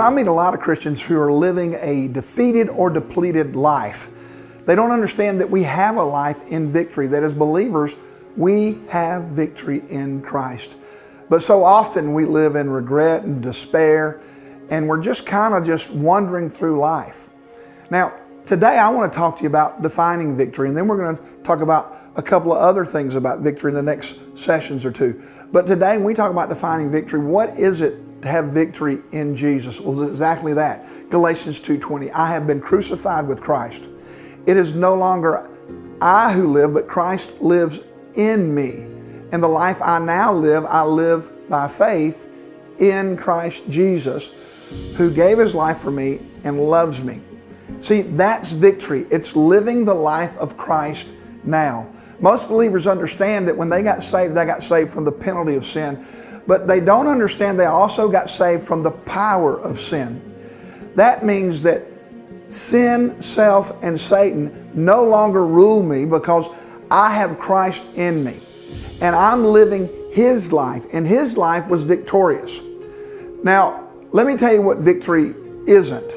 I meet a lot of Christians who are living a defeated or depleted life. They don't understand that we have a life in victory, that as believers, we have victory in Christ. But so often we live in regret and despair, and we're just kind of just wandering through life. Now, today I want to talk to you about defining victory, and then we're going to talk about a couple of other things about victory in the next sessions or two. But today when we talk about defining victory, what is it to have victory in Jesus? Well, it's exactly that. Galatians 2:20, I have been crucified with Christ. It is no longer I who live, but Christ lives in me. And the life I now live, I live by faith in Christ Jesus, who gave his life for me and loves me. See, that's victory. It's living the life of Christ now. Most believers understand that when they got saved from the penalty of sin, but they don't understand they also got saved from the power of sin. That means that sin, self, and Satan no longer rule me because I have Christ in me. And I'm living his life, and his life was victorious. Now, let me tell you what victory isn't.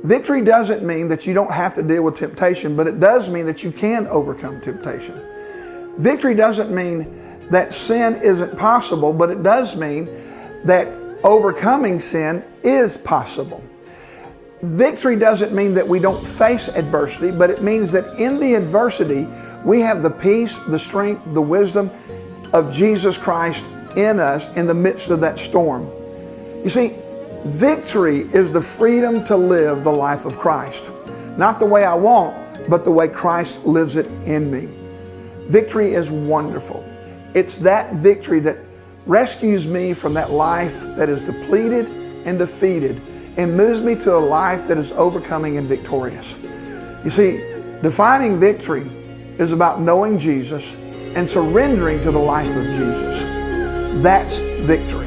Victory doesn't mean that you don't have to deal with temptation, but it does mean that you can overcome temptation. Victory doesn't mean that sin isn't possible, but it does mean that overcoming sin is possible. Victory doesn't mean that we don't face adversity, but it means that in the adversity, we have the peace, the strength, the wisdom of Jesus Christ in us in the midst of that storm. You see, victory is the freedom to live the life of Christ. Not the way I want, but the way Christ lives it in me. Victory is wonderful. It's that victory that rescues me from that life that is depleted and defeated and moves me to a life that is overcoming and victorious. You see, defining victory is about knowing Jesus and surrendering to the life of Jesus. That's victory.